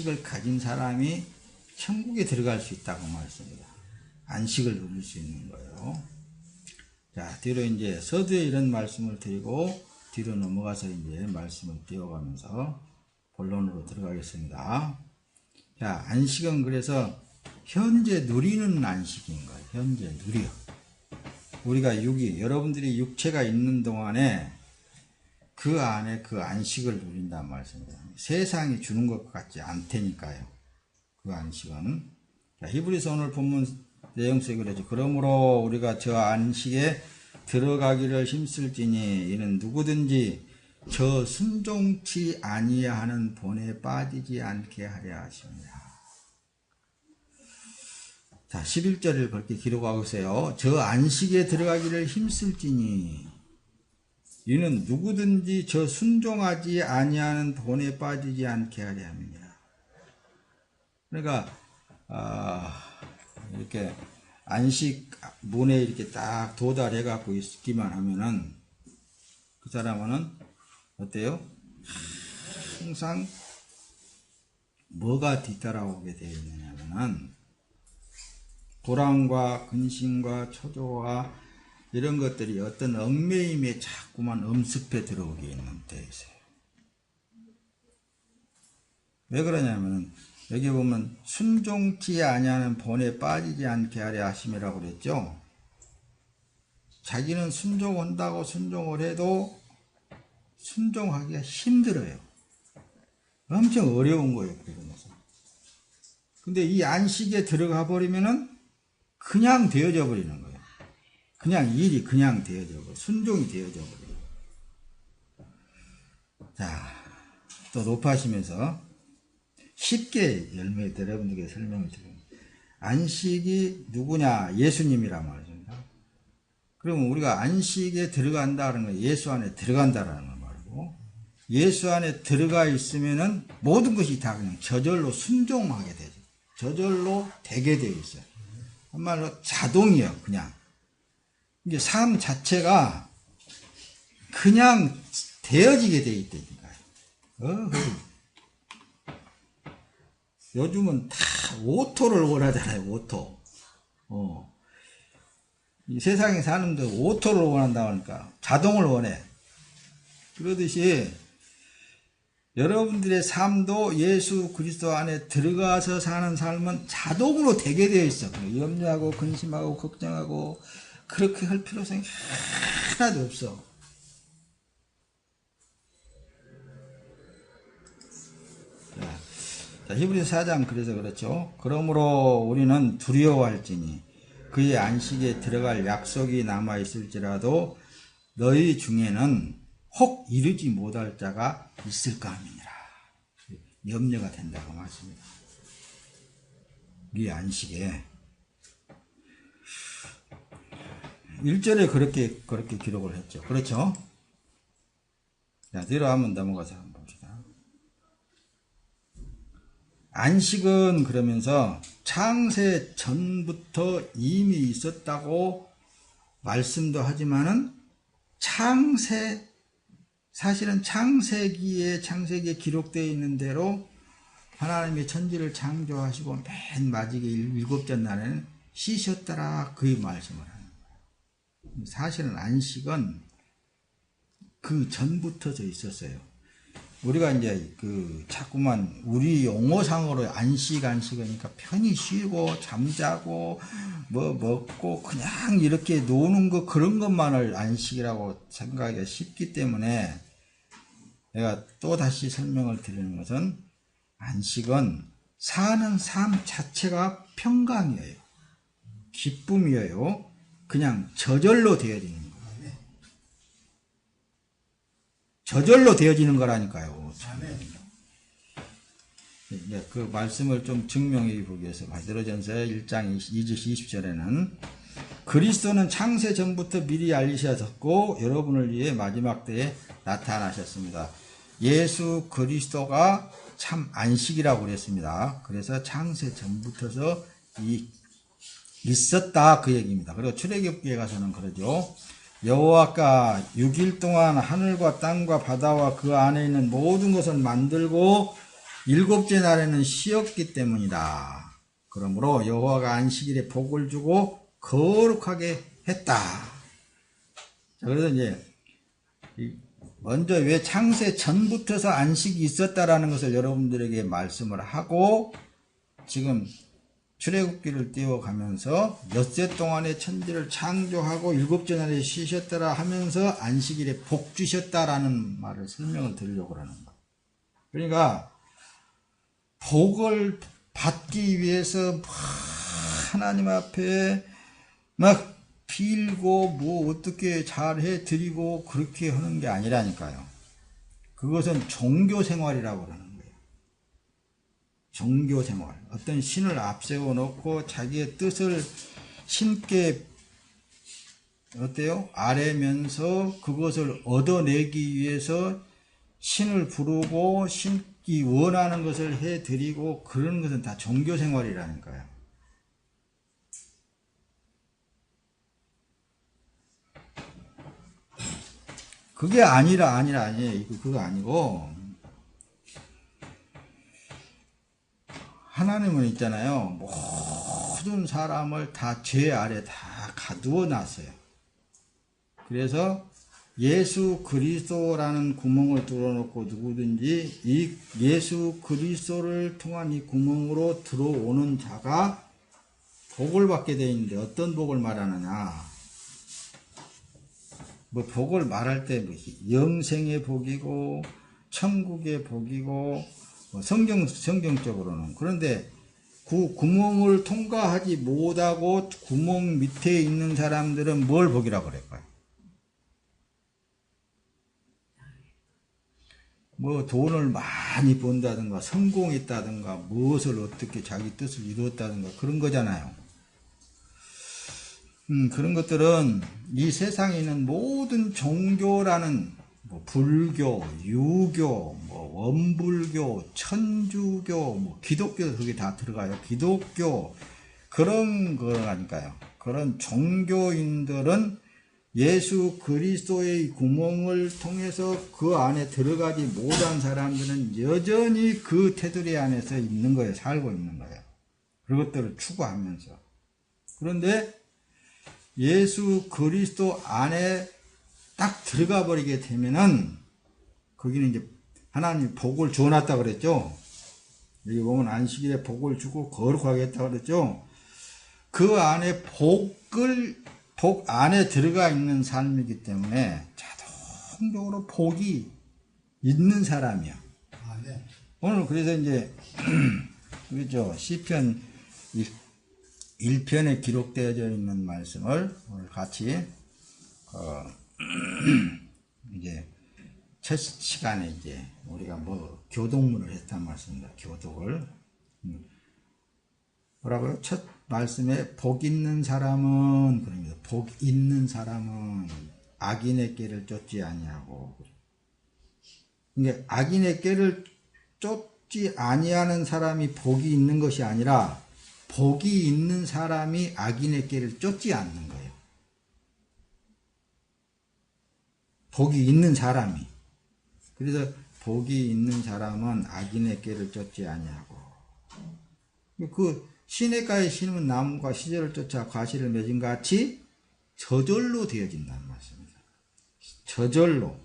안식을 가진 사람이 천국에 들어갈 수 있다고 말씀입니다. 안식을 누릴 수 있는 거예요. 자, 뒤로 이제 서두에 이런 말씀을 드리고 뒤로 넘어가서 이제 말씀을 띄워가면서 본론으로 들어가겠습니다. 자, 안식은 그래서 현재 누리는 안식인 거예요. 현재 누려. 우리가 여러분들이 육체가 있는 동안에 그 안에 그 안식을 누린다는 말씀입니다. 세상이 주는 것 같지 않다니까요. 그 안식은. 자, 히브리서 오늘 본문 내용 속에 그러죠. 그러므로 우리가 저 안식에 들어가기를 힘쓸지니 이는 누구든지 저 순종치 아니하는 본에 빠지지 않게 하려 하십니다. 자, 11절을 그렇게 기록하고 있어요. 저 안식에 들어가기를 힘쓸지니 이는 누구든지 저 순종하지 아니하는 본에 빠지지 않게 하려 합니다. 그러니까 이렇게 안식 문에 이렇게 딱 도달해 갖고 있기만 하면은 그 사람은 어때요? 항상 뭐가 뒤따라오게 되어 있느냐면은 불안과 근심과 초조와 이런 것들이 어떤 얽매임에 자꾸만 엄습해 들어오게 있는 데 있어요. 왜 그러냐면 여기 보면 순종치 아니하는 본에 빠지지 않게 하려 하심이라고 그랬죠. 자기는 순종한다고 순종을 해도 순종하기가 힘들어요. 엄청 어려운 거예요. 그러면서. 근데 이 안식에 들어가 버리면은 그냥 되어져 버리는 거예요. 그냥 일이 그냥 되어져 버려요. 순종이 되어져 버려요. 자, 또 높아지면서 쉽게 여러분들께 설명을 드립니다. 안식이 누구냐? 예수님이란 말입니다. 그러면 우리가 안식에 들어간다는 건 예수 안에 들어간다라는 말이고, 예수 안에 들어가 있으면은 모든 것이 다 그냥 저절로 순종하게 되죠. 저절로 되게 되어 있어요. 한말로 자동이에요. 그냥 이게 삶 자체가 그냥 되어지게 되어 있다니까요. 요즘은 다 오토를 원하잖아요. 오토. 이 세상에 사는 데 오토를 원한다고 하니까 자동을 원해. 그러듯이 여러분들의 삶도 예수 그리스도 안에 들어가서 사는 삶은 자동으로 되게 되어 있어. 염려하고 근심하고 걱정하고 그렇게 할 필요성이 하나도 없어. 자, 히브리서 4장 그래서 그렇죠. 그러므로 우리는 두려워할지니 그의 안식에 들어갈 약속이 남아있을지라도 너희 중에는 혹 이르지 못할 자가 있을까 함이니라. 염려가 된다고 말씀입니다. 우리 안식에 1절에 그렇게 기록을 했죠. 그렇죠? 자, 뒤로 한번 넘어가서 한번 봅시다. 안식은 그러면서 창세 전부터 이미 있었다고 말씀도 하지만은 사실은 창세기에 기록되어 있는 대로 하나님의 천지를 창조하시고 맨 마지막에 일곱째 날에는 쉬셨더라 그 말씀을 하는 거예요. 사실은 안식은 그 전부터 있었어요. 우리가 이제 자꾸만 우리 용어상으로 안식하니까 편히 쉬고 잠자고 뭐 먹고 그냥 이렇게 노는 거 그런 것만을 안식이라고 생각하기가 쉽기 때문에 내가 또 다시 설명을 드리는 것은 안식은 사는 삶 자체가 평강이에요. 기쁨이에요. 그냥 저절로 되어지는 거예요. 저절로 되어지는 거라니까요. 그 말씀을 좀 증명해 보기 위해서 베드로전서 1장 20절에는 그리스도는 창세 전부터 미리 알리셨고 여러분을 위해 마지막 때에 나타나셨습니다. 예수 그리스도가 참 안식이라고 그랬습니다. 그래서 창세 전부터서 있었다 그 얘기입니다. 그리고 출애굽기에 가서는 그러죠. 여호와가 6일 동안 하늘과 땅과 바다와 그 안에 있는 모든 것을 만들고 일곱째 날에는 쉬었기 때문이다. 그러므로 여호와가 안식일에 복을 주고 거룩하게 했다. 자, 그래서 이제 먼저 왜 창세 전부터서 안식이 있었다라는 것을 여러분들에게 말씀을 하고 지금 출애굽기를 띄워가면서 엿새 동안에 천지를 창조하고 일곱째 날에 쉬셨더라 하면서 안식일에 복 주셨다라는 말을 설명을 드리려고 하는 거예요. 그러니까 복을 받기 위해서 하나님 앞에 막 빌고 뭐 어떻게 잘해 드리고 그렇게 하는 게 아니라니까요. 그것은 종교 생활이라고 그러는 거예요. 종교 생활. 어떤 신을 앞세워 놓고 자기의 뜻을 신께 어때요? 아뢰면서 그것을 얻어내기 위해서 신을 부르고 신이 원하는 것을 해 드리고 그런 것은 다 종교 생활이라니까요. 그게 아니에요. 그거 아니고, 하나님은 있잖아요. 모든 사람을 다 죄 아래 다 가두어 놨어요. 그래서 예수 그리스도라는 구멍을 뚫어놓고 누구든지 이 예수 그리스도를 통한 이 구멍으로 들어오는 자가 복을 받게 되어 있는데 어떤 복을 말하느냐. 뭐 복을 말할 때 영생의 복이고 천국의 복이고 성경적으로는 그런데 그 구멍을 통과하지 못하고 구멍 밑에 있는 사람들은 뭘 복이라고 그럴까요? 뭐 돈을 많이 번다든가 성공했다든가 무엇을 어떻게 자기 뜻을 이루었다든가 그런 거잖아요. 그런 것들은 이 세상에 있는 모든 종교라는 뭐 불교, 유교, 뭐 원불교, 천주교, 뭐 기독교 그게 다 들어가요. 기독교 그런 거라니까요. 그런 종교인들은 예수 그리스도의 구멍을 통해서 그 안에 들어가지 못한 사람들은 여전히 그 테두리 안에서 있는 거예요. 살고 있는 거예요. 그것들을 추구하면서. 그런데 예수 그리스도 안에 딱 들어가 버리게 되면은 거기는 이제 하나님 복을 주어놨다 그랬죠. 여기 보면 안식일에 복을 주고 거룩하게 했다 그랬죠. 그 안에 복 안에 들어가 있는 삶이기 때문에 자동적으로 복이 있는 사람이야. 아, 네. 오늘 그래서 이제 그죠 시편 1편에 기록되어져 있는 말씀을 오늘 같이 이제 첫 시간에 이제 우리가 뭐 교독문을 했단 말씀입니다. 교독을 뭐라고요? 첫 말씀에 복 있는 사람은 그럽니다. 복 있는 사람은 악인의 꾀를 쫓지 아니하고 그러니까 악인의 꾀를 쫓지 아니하는 사람이 복이 있는 것이 아니라 복이 있는 사람이 악인의 꾀를 쫓지 않는 거예요. 복이 있는 사람이. 그래서 복이 있는 사람은 악인의 꾀를 쫓지 아니하고. 그 시냇가에 심은 나무가 시절을 쫓아 과실을 맺은 같이 저절로 되어진다는 말씀입니다. 저절로.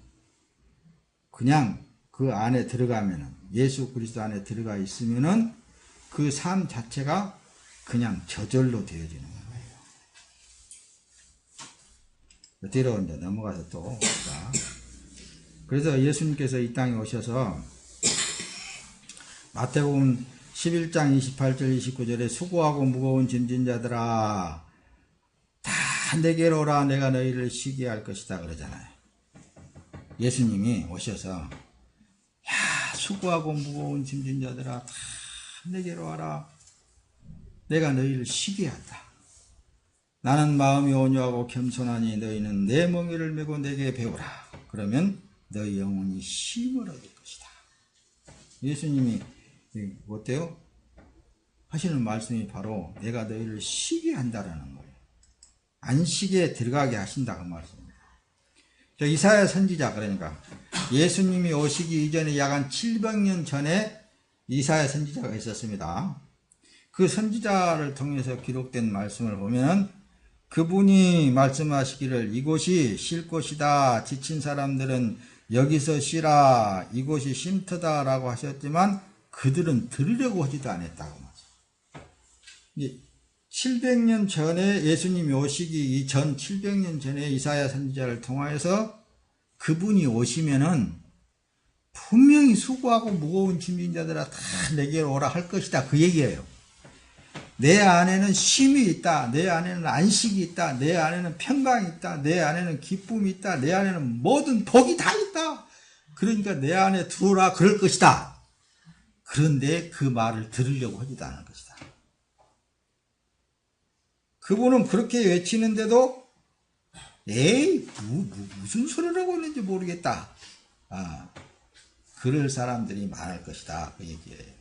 그냥 그 안에 들어가면은, 예수 그리스도 안에 들어가 있으면은 그 삶 자체가 그냥 저절로 되어지는 거예요. 뒤로 이제 넘어가서 또. 그래서 예수님께서 이 땅에 오셔서 마태복음 11장 28절 29절에 수고하고 무거운 짐진 자들아 다 내게로 오라 내가 너희를 쉬게 할 것이다 그러잖아요. 예수님이 오셔서 야 수고하고 무거운 짐진 자들아 다 내게로 와라 내가 너희를 쉬게 한다. 나는 마음이 온유하고 겸손하니 너희는 내 멍에를 메고 내게 배우라. 그러면 너희 영혼이 쉼을 얻을 것이다. 예수님이 어때요? 하시는 말씀이 바로 내가 너희를 쉬게 한다라는 거예요. 안식에 들어가게 하신다 그 말씀입니다. 저 이사야 선지자 그러니까 예수님이 오시기 이전에 약 한 700년 전에 이사야 선지자가 있었습니다. 그 선지자를 통해서 기록된 말씀을 보면 그분이 말씀하시기를 이곳이 쉴 곳이다. 지친 사람들은 여기서 쉬라. 이곳이 쉼터다 라고 하셨지만 그들은 들으려고 하지도 않았다고. 700년 전에 예수님이 오시기 이전 700년 전에 이사야 선지자를 통하여서 그분이 오시면은 분명히 수고하고 무거운 짐진 자들아 다 내게로 오라 할 것이다. 그 얘기예요. 내 안에는 쉼이 있다. 내 안에는 안식이 있다. 내 안에는 평강이 있다. 내 안에는 기쁨이 있다. 내 안에는 모든 복이 다 있다. 그러니까 내 안에 들어오라 그럴 것이다. 그런데 그 말을 들으려고 하지도 않을 것이다. 그분은 그렇게 외치는데도 에이 무슨 소리를 하고 있는지 모르겠다. 그럴 사람들이 많을 것이다. 그 얘기예요.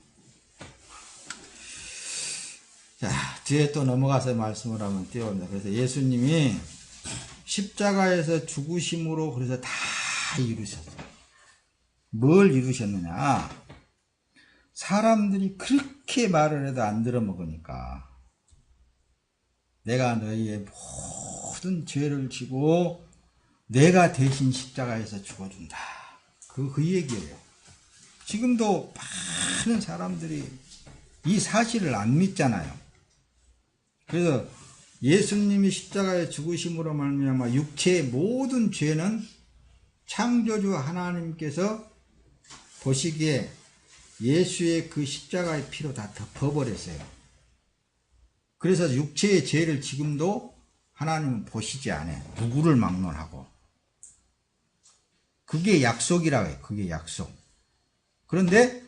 자, 뒤에 또 넘어가서 말씀을 한번 띄워봅니다. 그래서 예수님이 십자가에서 죽으심으로 그래서 다 이루셨어요. 뭘 이루셨느냐? 사람들이 그렇게 말을 해도 안 들어먹으니까 내가 너희의 모든 죄를 지고 내가 대신 십자가에서 죽어준다. 그 얘기예요. 지금도 많은 사람들이 이 사실을 안 믿잖아요. 그래서 예수님이 십자가에 죽으심으로 말미암아 육체의 모든 죄는 창조주 하나님께서 보시기에 예수의 그 십자가의 피로 다 덮어버렸어요. 그래서 육체의 죄를 지금도 하나님은 보시지 않아요. 누구를 막론하고. 그게 약속이라고 해요. 그게 약속. 그런데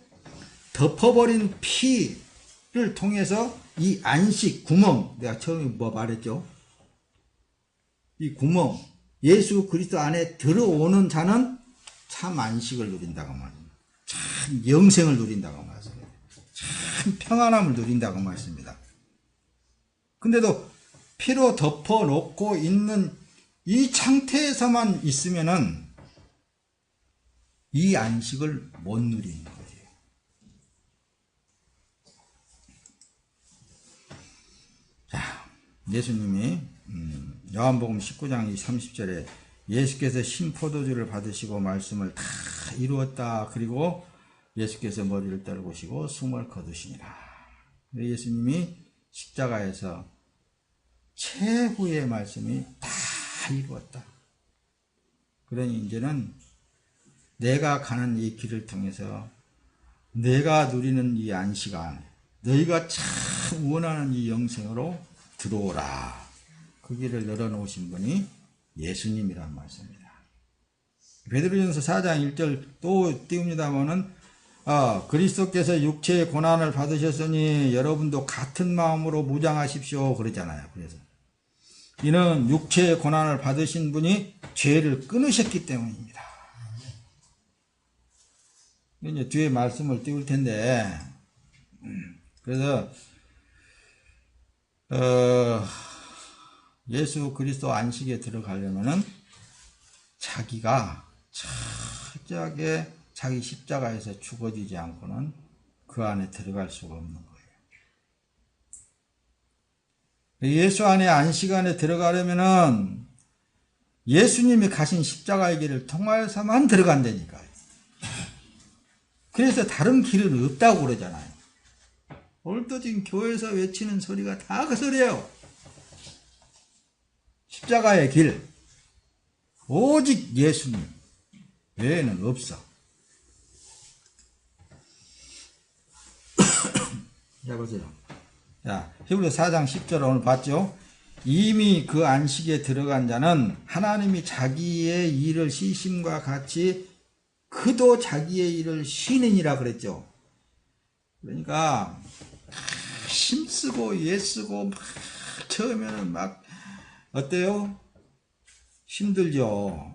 덮어버린 피를 통해서 이 안식, 구멍, 내가 처음에 말했죠? 이 구멍, 예수 그리스도 안에 들어오는 자는 참 안식을 누린다고 말합니다. 참 영생을 누린다고 말씀합니다. 참 평안함을 누린다고 말씀합니다. 근데도 피로 덮어놓고 있는 이 상태에서만 있으면은 이 안식을 못 누리는 거예요. 자, 예수님이 요한복음 19장 30절에 예수께서 신포도주를 받으시고 말씀을 다 이루었다. 그리고 예수께서 머리를 떨구시고 숨을 거두시니라. 예수님이 십자가에서 최후의 말씀이 다 이루었다. 그러니 이제는 내가 가는 이 길을 통해서 내가 누리는 이 안식안, 너희가 참 원하는 이 영생으로 들어오라. 그 길을 열어놓으신 분이 예수님이란 말씀입니다. 베드로전서 4장 1절 또 띄웁니다마는 그리스도께서 육체의 고난을 받으셨으니 여러분도 같은 마음으로 무장하십시오. 그러잖아요. 그래서 이는 육체의 고난을 받으신 분이 죄를 끊으셨기 때문입니다. 이제 뒤에 말씀을 띄울 텐데, 그래서 예수 그리스도 안식에 들어가려면은 자기가 철저하게 자기 십자가에서 죽어지지 않고는 그 안에 들어갈 수가 없는 거예요. 예수 안에 안식 안에 들어가려면은 예수님이 가신 십자가의 길을 통하여서만 들어간다니까요. 그래서 다른 길은 없다고 그러잖아요. 오늘도 지금 교회에서 외치는 소리가 다 그 소리예요. 십자가의 길, 오직 예수님 외에는 없어. 자, 보세요. 자, 히브리서 4장 10절 오늘 봤죠? 이미 그 안식에 들어간 자는 하나님이 자기의 일을 쉬심과 같이 그도 자기의 일을 쉬느니라 그랬죠. 그러니까 힘쓰고 애쓰고 막 처음에는 막 어때요? 힘들죠.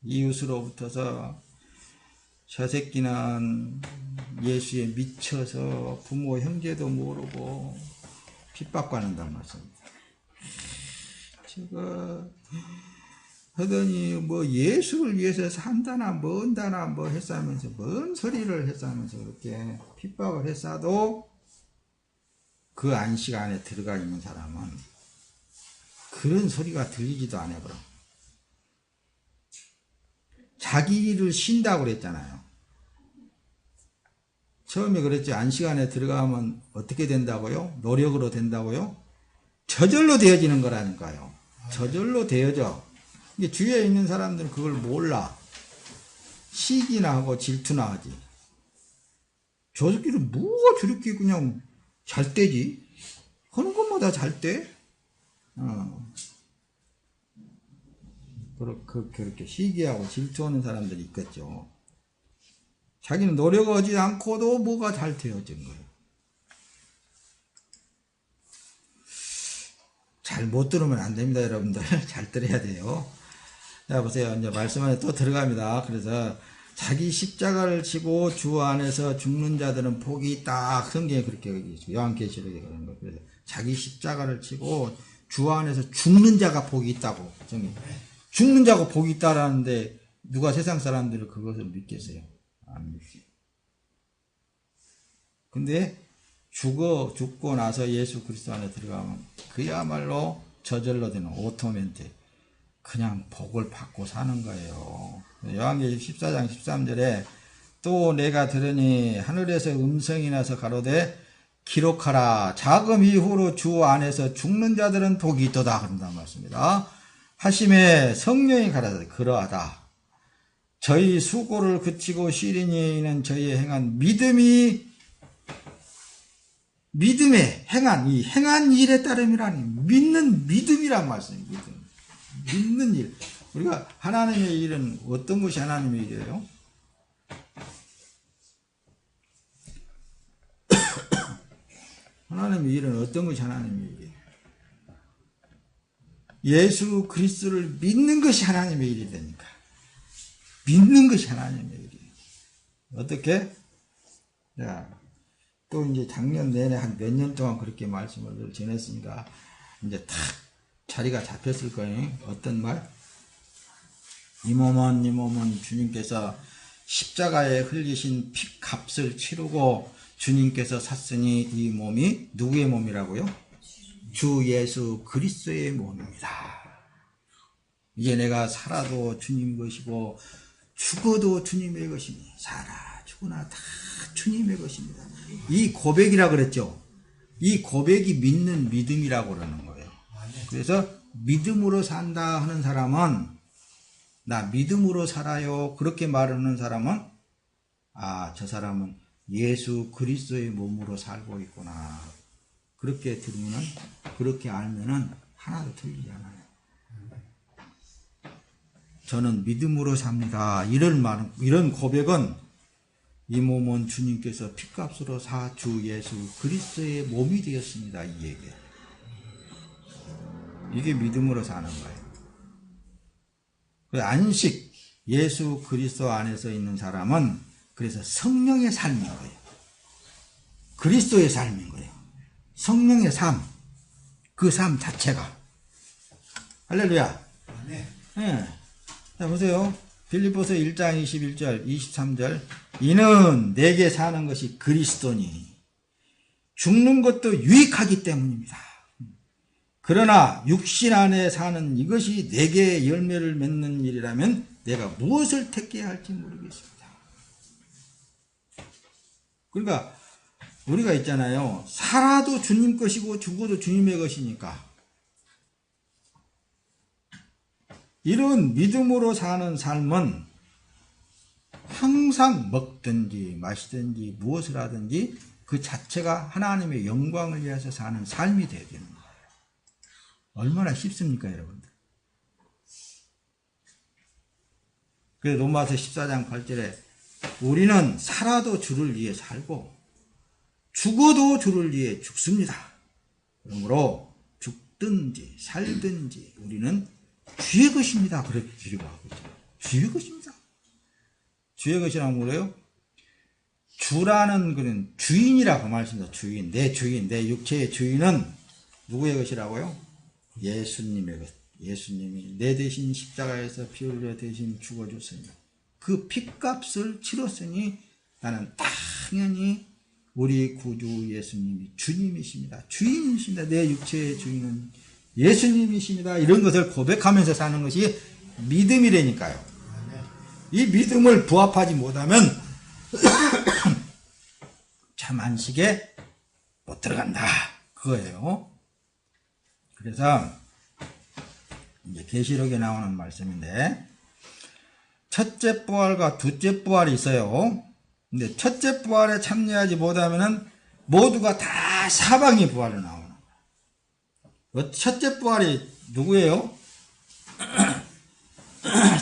이웃으로부터서 저 새끼는 예수에 미쳐서 부모 형제도 모르고 핍박받는단 말씀입니다. 제가 하더니 뭐 예수를 위해서 산다나 뭔다나 뭐 했사면서 뭔 소리를 했사면서 그렇게 핍박을 했어도 그 안식 안에 들어가 있는 사람은 그런 소리가 들리지도 않아. 그럼 자기를 쉰다고 그랬잖아요. 처음에 그랬죠. 안식 안에 들어가면 어떻게 된다고요? 노력으로 된다고요? 저절로 되어지는 거라니까요. 저절로 되어져. 이게 주위에 있는 사람들은 그걸 몰라. 시기나 하고 질투나 하지. 저 새끼는 뭐가 저렇게 그냥 잘 떼지? 하는 것마다 잘 떼? 그렇게 시기하고 질투하는 사람들이 있겠죠. 자기는 노력하지 않고도 뭐가 잘 되어진 거예요. 잘 못 들으면 안 됩니다, 여러분들. 잘 들어야 돼요. 자, 보세요. 이제 말씀 안에 또 들어갑니다. 그래서 자기 십자가를 지고 주 안에서 죽는 자들은 복이 있다. 성경에 그렇게 얘기했죠. 요한계시록에 그런 거. 그래서 자기 십자가를 지고 주 안에서 죽는 자가 복이 있다고. 죽는 자가 복이 있다라는데 누가 세상 사람들을 그것을 믿겠어요? 안 믿지. 근데 죽고 나서 예수 그리스도 안에 들어가면 그야말로 저절로 되는 오토멘트. 그냥 복을 받고 사는 거예요. 요한계시록 14장 13절에 또 내가 들으니 하늘에서 음성이 나서 가로되 기록하라. 자금 이후로 주 안에서 죽는 자들은 복이 있도다. 그런다는 말씀입니다. 하심에 성령이 가라사대 그러하다. 저희 수고를 그치고 시린이는 저희 행한 믿음에 행한 일에 따름이라니. 믿는 믿음이란 말씀입니다. 믿는 일. 우리가 하나님의 일은 어떤 것이 하나님의 일이에요? 하나님의 일은 어떤 것이 하나님의 일이에요? 예수 그리스도를 믿는 것이 하나님의 일이 되니까. 믿는 것이 하나님의 일이에요. 어떻게? 자, 또 이제 작년 내내 한 몇 년 동안 그렇게 말씀을 전했으니까 이제 탁 자리가 잡혔을 거예요. 어떤 말? 이 몸은 주님께서 십자가에 흘리신 피값을 치르고 주님께서 샀으니 이 몸이 누구의 몸이라고요? 주 예수 그리스도의 몸입니다. 이제 내가 살아도 주님 것이고 죽어도 주님의 것이니 살아 죽으나 다 주님의 것입니다. 이 고백이라 그랬죠. 이 고백이 믿는 믿음이라고 그러는 거예요. 그래서 믿음으로 산다 하는 사람은 나 믿음으로 살아요. 그렇게 말하는 사람은 저 사람은 예수 그리스도의 몸으로 살고 있구나. 그렇게 들으면은 그렇게 알면은 하나도 틀리지 않아요. 저는 믿음으로 삽니다. 이런 고백은 이 몸은 주님께서 피값으로 사 주 예수 그리스도의 몸이 되었습니다. 이 얘기예요. 이게 믿음으로 사는 거예요. 안식, 예수 그리스도 안에서 있는 사람은 그래서 성령의 삶인 거예요. 그리스도의 삶인 거예요. 성령의 삶, 그 삶 자체가. 할렐루야. 네. 자, 보세요. 빌립보서 1장 21절, 23절. 이는 내게 사는 것이 그리스도니 죽는 것도 유익하기 때문입니다. 그러나 육신 안에 사는 이것이 내게 열매를 맺는 일이라면 내가 무엇을 택해야 할지 모르겠습니다. 그러니까 우리가 있잖아요. 살아도 주님 것이고 죽어도 주님의 것이니까 이런 믿음으로 사는 삶은 항상 먹든지 마시든지 무엇을 하든지 그 자체가 하나님의 영광을 위해서 사는 삶이 되어야 되는 거예요. 얼마나 쉽습니까, 여러분들? 그래서 로마서 14장 8절에 우리는 살아도 주를 위해 살고 죽어도 주를 위해 죽습니다. 그러므로 죽든지 살든지 우리는 주의 것입니다. 그렇게 주리고 하고 있죠. 주의 것입니다. 주의 것이라는 뭐래요? 주라는 그는 주인이라고 말씀합니다. 주인, 내 육체의 주인은 누구의 것이라고요? 예수님의 것. 예수님이 내 대신 십자가에서 피 흘려 대신 죽어줬으니 그 핏값을 치렀으니 나는 당연히 우리 구주 예수님이 주님이십니다. 주인이십니다. 내 육체의 주인은 예수님이십니다. 이런 것을 고백하면서 사는 것이 믿음이라니까요. 이 믿음을 부합하지 못하면 참 안식에 못 들어간다. 그거예요. 그래서 이제 계시록에 나오는 말씀인데 첫째 부활과 둘째 부활이 있어요. 근데 첫째 부활에 참여하지 못하면은 모두가 다 사방이 부활로 나오는 거예요. 첫째 부활이 누구예요?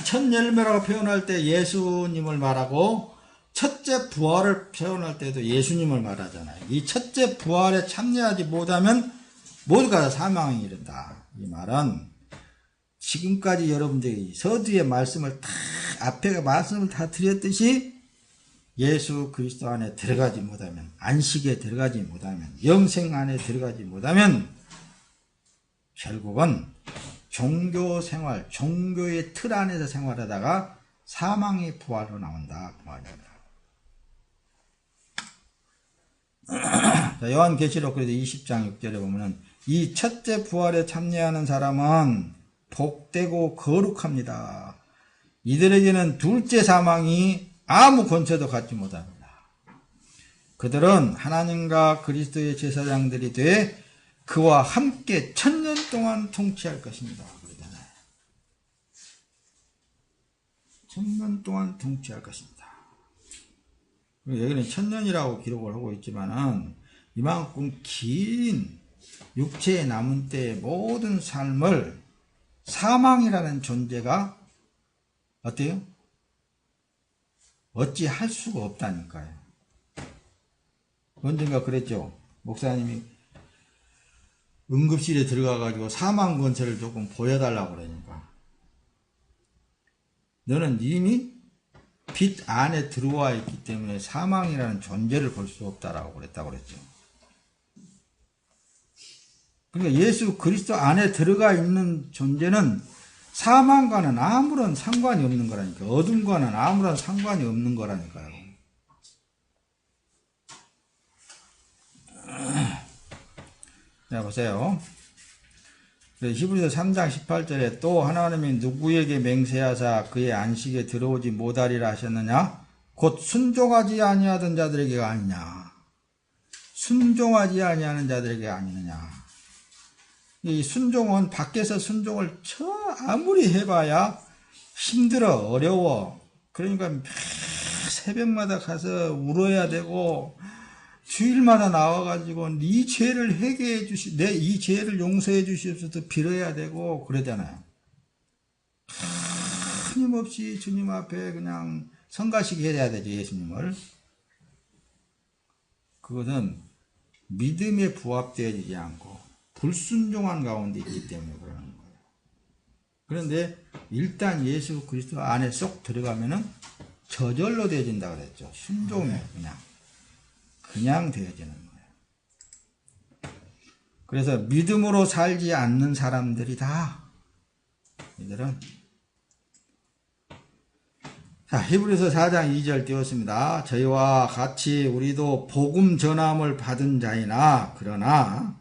첫 열매라고 표현할 때 예수님을 말하고 첫째 부활을 표현할 때도 예수님을 말하잖아요. 이 첫째 부활에 참여하지 못하면 모두가 다 사망에 이른다. 이 말은 지금까지 여러분들이 서두에 말씀을 다 앞에 말씀을 다 드렸듯이 예수 그리스도 안에 들어가지 못하면, 안식에 들어가지 못하면, 영생 안에 들어가지 못하면 결국은 종교 생활, 종교의 틀 안에서 생활하다가 사망의 부활로 나온다 그 말입니다. 요한계시록 20장 6절에 보면은 이 첫째 부활에 참여하는 사람은 복되고 거룩합니다. 이들에게는 둘째 사망이 아무 권세도 갖지 못합니다. 그들은 하나님과 그리스도의 제사장들이 돼 그와 함께 1000년 동안 통치할 것입니다. 그러잖아요. 1000년 동안 통치할 것입니다. 여기는 1000년이라고 기록을 하고 있지만은 이만큼 긴 육체에 남은 때의 모든 삶을 사망이라는 존재가 어때요? 어찌 할 수가 없다니까요. 언젠가 그랬죠. 목사님이 응급실에 들어가가지고 사망 권세를 조금 보여달라고 그러니까 너는 이미 빛 안에 들어와 있기 때문에 사망이라는 존재를 볼 수 없다라고 그랬다고 그랬죠. 그러니까 예수 그리스도 안에 들어가 있는 존재는 사망과는 아무런 상관이 없는 거라니까. 어둠과는 아무런 상관이 없는 거라니까요. 자, 보세요. 히브리서 3장 18절에 또 하나님이 누구에게 맹세하사 그의 안식에 들어오지 못하리라 하셨느냐? 곧 순종하지 아니하던 자들에게가 아니냐. 순종하지 아니하는 자들에게 아니느냐. 이 순종은 밖에서 순종을 아무리 해봐야 힘들어, 어려워. 그러니까 새벽마다 가서 울어야 되고 주일마다 나와가지고 네 죄를 회개해 내 이 죄를 용서해 주시옵소서 빌어야 되고 그러잖아요. 끊임없이 주님 앞에 그냥 성가시게 해야 되죠, 예수님을. 그것은 믿음에 부합되어지지 않고 불순종한 가운데 있기 때문에 그러는 거예요. 그런데 일단 예수 그리스도 안에 쏙 들어가면은 저절로 되어진다 그랬죠. 순종이 그냥 되어지는 거예요. 그래서 믿음으로 살지 않는 사람들이다. 이들은 자, 히브리서 4장 2절 띄웠습니다. 저희와 같이 우리도 복음 전함을 받은 자이나 그러나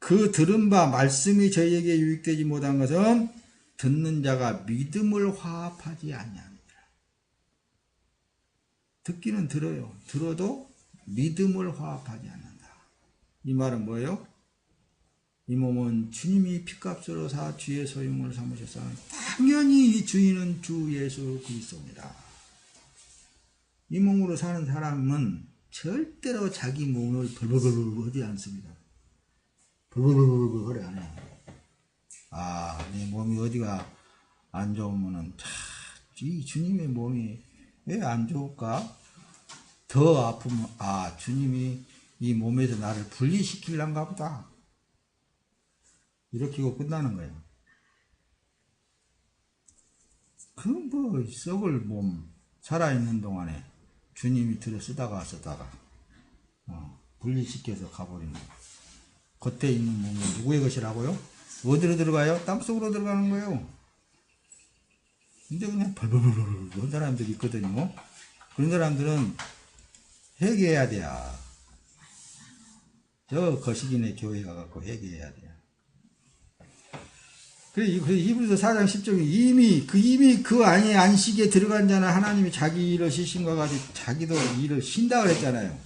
그 들은 바 말씀이 저희에게 유익되지 못한 것은 듣는 자가 믿음을 화합하지 아니하니라. 듣기는 들어요. 들어도 믿음을 화합하지 않는다. 이 말은 뭐예요? 이 몸은 주님이 핏값으로 사 주의 소유물 삼으셨사. 당연히 이 주인은 주 예수 그리스도입니다. 이 몸으로 사는 사람은 절대로 자기 몸을 벌벌벌벌 하지 않습니다. 벌벌벌벌 하래 안 해요. 아, 내 몸이 어디가 안 좋으면은 이 주님의 몸이 왜 안 좋을까? 더 아프면 주님이 이 몸에서 나를 분리시키려는가 보다. 이렇게 하고 끝나는 거예요. 그 뭐 썩을 몸 살아있는 동안에 주님이 들어 쓰다가 분리시켜서 가버리는 거예요. 겉에 있는 몸은 누구의 것이라고요? 어디로 들어가요? 땅속으로 들어가는 거예요. 근데 그냥 벌벌벌벌 그런 사람들이 있거든요. 그런 사람들은 회개해야 돼요. 저 거시기네 교회 가갖고 회개해야 돼요. 그래 히브리서 4장 10절에 이미 그 안에 안식에 들어간 자는 하나님이 자기 일을 쉬신 것 같이 자기도 일을 쉰다 그랬잖아요.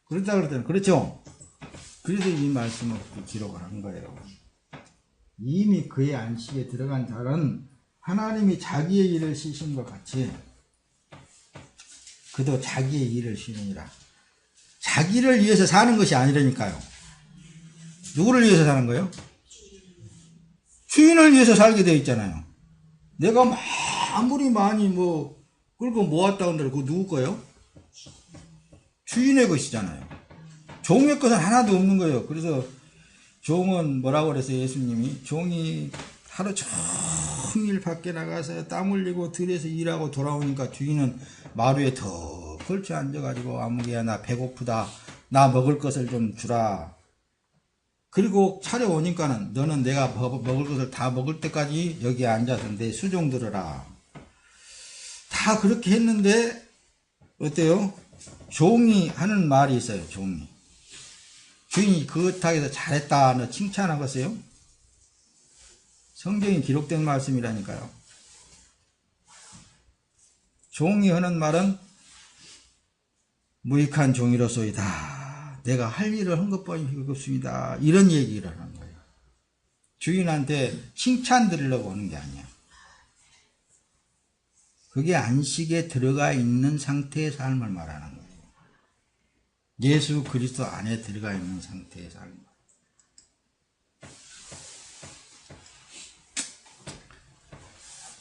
그렇다 그랬잖아요. 그렇죠? 그래서 이 말씀을 기록을 한 거예요. 이미 그의 안식에 들어간 자는 하나님이 자기의 일을 쉬신 것 같이 그도 자기의 일을 쉬느니라. 자기를 위해서 사는 것이 아니라니까요. 누구를 위해서 사는 거예요? 주인을 위해서 살게 되어 있잖아요. 내가 아무리 많이 끌고 모았다 한들 그거 누구 거예요? 주인의 것이잖아요. 종의 것은 하나도 없는 거예요. 그래서 종은 뭐라고 그랬어요? 예수님이 종이 하루 종일 밖에 나가서 땀 흘리고 들에서 일하고 돌아오니까 주인은 마루에 더 걸쳐 앉아가지고 아무개야 나 배고프다. 나 먹을 것을 좀 주라. 그리고 차려오니까는 너는 내가 먹을 것을 다 먹을 때까지 여기에 앉아서 내 수종 들어라. 다 그렇게 했는데 어때요? 종이 하는 말이 있어요. 종이. 주인이 그렇다고 해서 잘했다. 너 칭찬하겠어요? 성경에 기록된 말씀이라니까요. 종이 하는 말은 무익한 종이로소이다. 내가 할 일을 한 것뿐이 없습니다. 이런 얘기를 하는 거예요. 주인한테 칭찬 드리려고 하는 게 아니야. 그게 안식에 들어가 있는 상태의 삶을 말하는 거예요. 예수 그리스도 안에 들어가 있는 상태의 삶.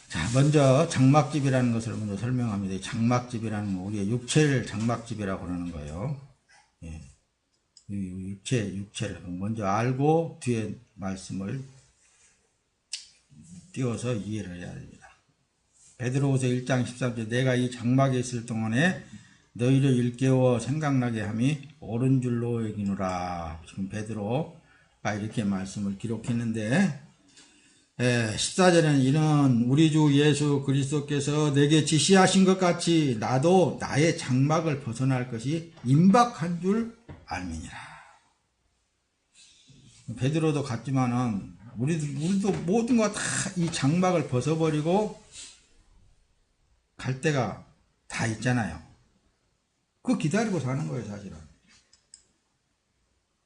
자, 먼저 장막집이라는 것을 먼저 설명합니다. 장막집이라는 건 우리의 육체를 장막집이라고 하는 거예요. 예. 육체를 먼저 알고 뒤에 말씀을 띄워서 이해를 해야 됩니다. 베드로후서 1장 13절 내가 이 장막에 있을 동안에 너희를 일깨워 생각나게 함이 옳은 줄로 여기노라. 지금 베드로가 이렇게 말씀을 기록했는데 14절에는 이는 우리 주 예수 그리스도께서 내게 지시하신 것 같이 나도 나의 장막을 벗어날 것이 임박한 줄 알미니라. 베드로도 같지만은 우리도 모든 거 다 이 장막을 벗어버리고 갈 때가 다 있잖아요. 그거 기다리고 사는 거예요, 사실은.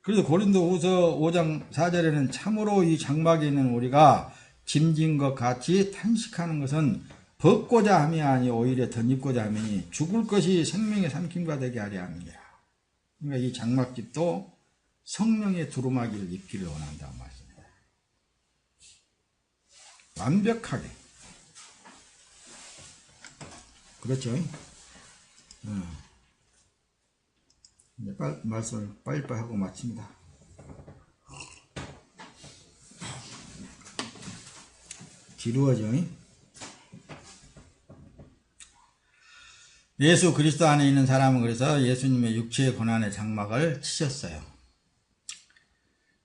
그래서 고린도후서 5장 4절에는 참으로 이 장막에 있는 우리가 짐진 것 같이 탄식하는 것은 벗고자 함이 아니 오히려 덧입고자 함이니 죽을 것이 생명의 삼킴과 되게 하려 함이라. 그러니까 이 장막집도 성령의 두루마기를 입기를 원한다는 말씀입니다. 완벽하게. 그렇죠? 이제 말씀을 빨리빨리 하고 마칩니다. 지루하죠? 예수 그리스도 안에 있는 사람은 그래서 예수님의 육체의 고난의 장막을 치셨어요.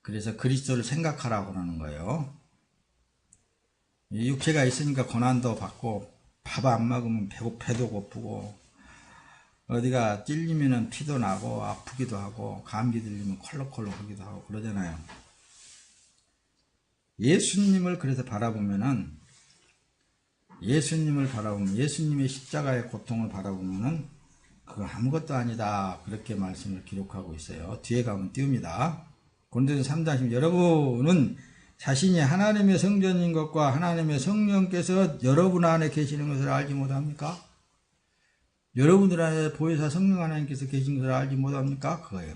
그래서 그리스도를 생각하라고 그러는 거예요. 이 육체가 있으니까 고난도 받고 밥 안 먹으면 배도 고프고 어디가 찔리면 피도 나고 아프기도 하고 감기 들리면 콜록콜록 하기도 하고 그러잖아요. 예수님을 그래서 바라보면은 예수님의 십자가의 고통을 바라보면은 그거 아무것도 아니다. 그렇게 말씀을 기록하고 있어요. 뒤에 가면 띄웁니다. 고린도서 3장 10 여러분은 자신이 하나님의 성전인 것과 하나님의 성령께서 여러분 안에 계시는 것을 알지 못합니까? 여러분들 안에 보혜사 성령 하나님께서 계신 것을 알지 못합니까? 그거예요.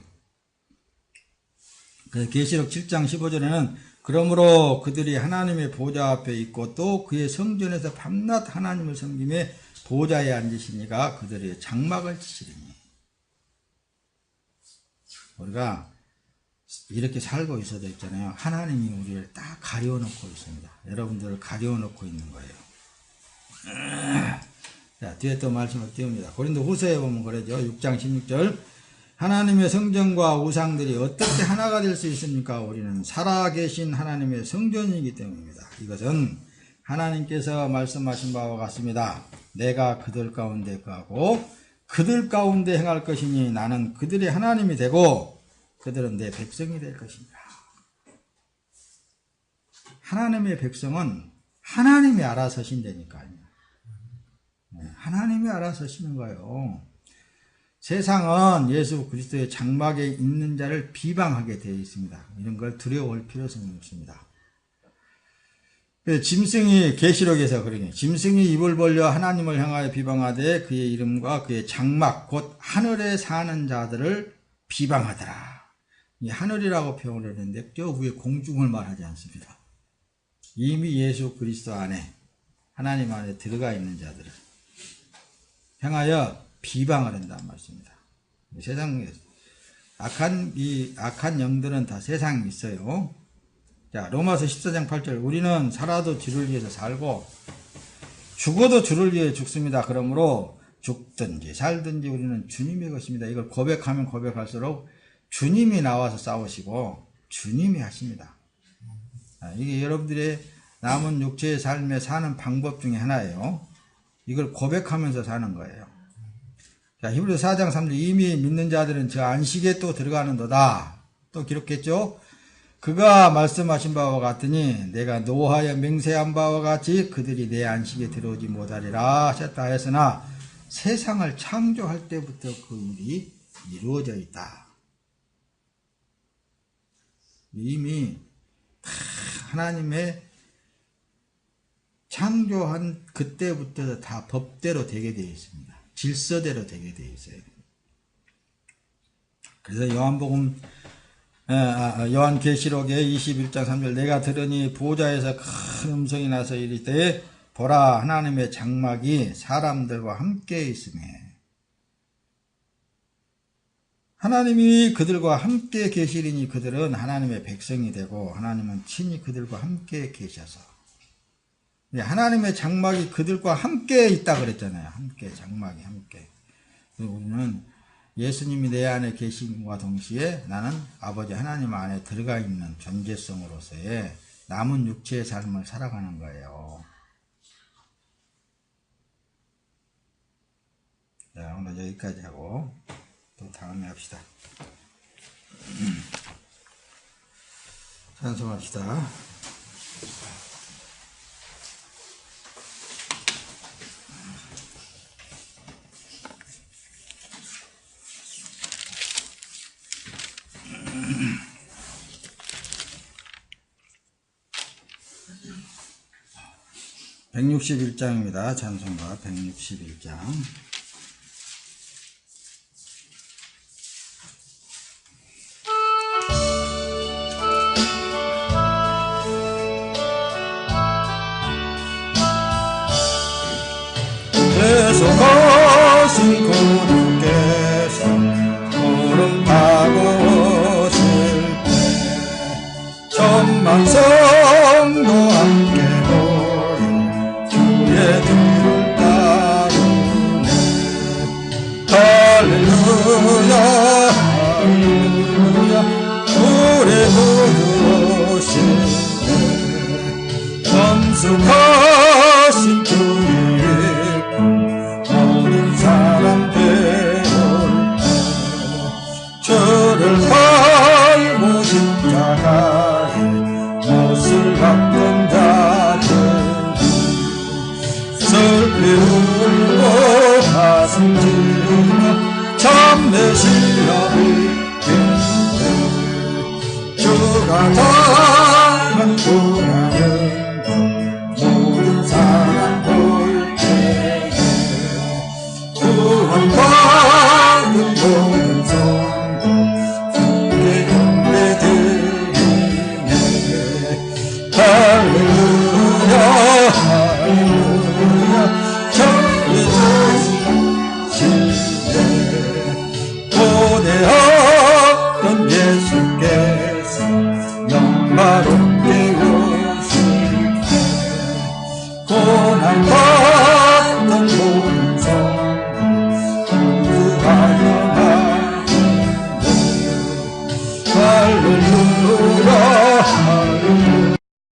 그래서 계시록 7장 15절에는 그러므로 그들이 하나님의 보좌 앞에 있고 또 그의 성전에서 밤낮 하나님을 섬기며 보좌에 앉으시니가 그들의 장막을 치시리니. 우리가 이렇게 살고 있어도 있잖아요. 하나님이 우리를 딱 가려놓고 있습니다. 여러분들을 가려놓고 있는 거예요. 자, 뒤에 또 말씀을 띄웁니다. 고린도 후서에 보면 그러죠. 6장 16절 하나님의 성전과 우상들이 어떻게 하나가 될 수 있습니까? 우리는 살아계신 하나님의 성전이기 때문입니다. 이것은 하나님께서 말씀하신 바와 같습니다. 내가 그들 가운데 거하고 그들 가운데 행할 것이니 나는 그들의 하나님이 되고 그들은 내 백성이 될 것입니다. 하나님의 백성은 하나님이 알아서 하신다니까요. 하나님이 알아서 하시는 거예요. 세상은 예수 그리스도의 장막에 있는 자를 비방하게 되어 있습니다. 이런 걸 두려워할 필요성이 없습니다. 짐승이 계시록에서 그러니 짐승이 입을 벌려 하나님을 향하여 비방하되 그의 이름과 그의 장막 곧 하늘에 사는 자들을 비방하더라. 이 하늘이라고 표현을 했는데 저 위에 공중을 말하지 않습니다. 이미 예수 그리스도 안에 하나님 안에 들어가 있는 자들을 향하여 비방을 한다는 말씀입니다. 세상에 악한 영들은 다 세상에 있어요. 자, 로마서 14장 8절 우리는 살아도 주를 위해서 살고 죽어도 주를 위해 죽습니다. 그러므로 죽든지 살든지 우리는 주님의 것입니다. 이걸 고백하면 고백할수록 주님이 나와서 싸우시고 주님이 하십니다. 이게 여러분들의 남은 육체의 삶에 사는 방법 중에 하나예요. 이걸 고백하면서 사는 거예요. 자, 히브리서 4장 3절 이미 믿는 자들은 저 안식에 또 들어가는도다. 또 기록했죠. 그가 말씀하신 바와 같으니 내가 노하여 맹세한 바와 같이 그들이 내 안식에 들어오지 못하리라 하셨다 했으나 세상을 창조할 때부터 그 일이 이루어져 있다. 이미 하나님의 창조한 그때부터 다 법대로 되게 되어 있습니다. 질서대로 되게 되어 있어요. 그래서 요한계시록의 21장 3절 내가 들으니 보좌에서 큰 음성이 나서 이르되 보라 하나님의 장막이 사람들과 함께 있으며 하나님이 그들과 함께 계시리니 그들은 하나님의 백성이 되고 하나님은 친히 그들과 함께 계셔서 하나님의 장막이 그들과 함께 있다 그랬잖아요. 함께 장막이 함께. 우리는 예수님이 내 안에 계심과 동시에 나는 아버지 하나님 안에 들어가 있는 존재성으로서의 남은 육체의 삶을 살아가는 거예요. 자, 오늘 여기까지 하고 또 다음에 합시다. 찬송합시다. (161장입니다) 찬송가 161장. 계속하신 구주께서 구름 타고 오실 때 천만 성도 함께 모여 주의 뒤를 따르네. 할렐루야 할렐루야 우리 구주 오시네. 성숙하신 주의 사람 배울 때 저를 팔고 십자가에 못을 박던 자들이 슬피 울고 가슴 찢어 참내 시험이겠네. 주가 당한 고난은 모든 사람 볼 때에 구원받은 모든 성도 주께 경배드리네. 할렐루야 할렐루야 주 예수시네. 고대하던 예수께서 영화롭게 오실 때 고난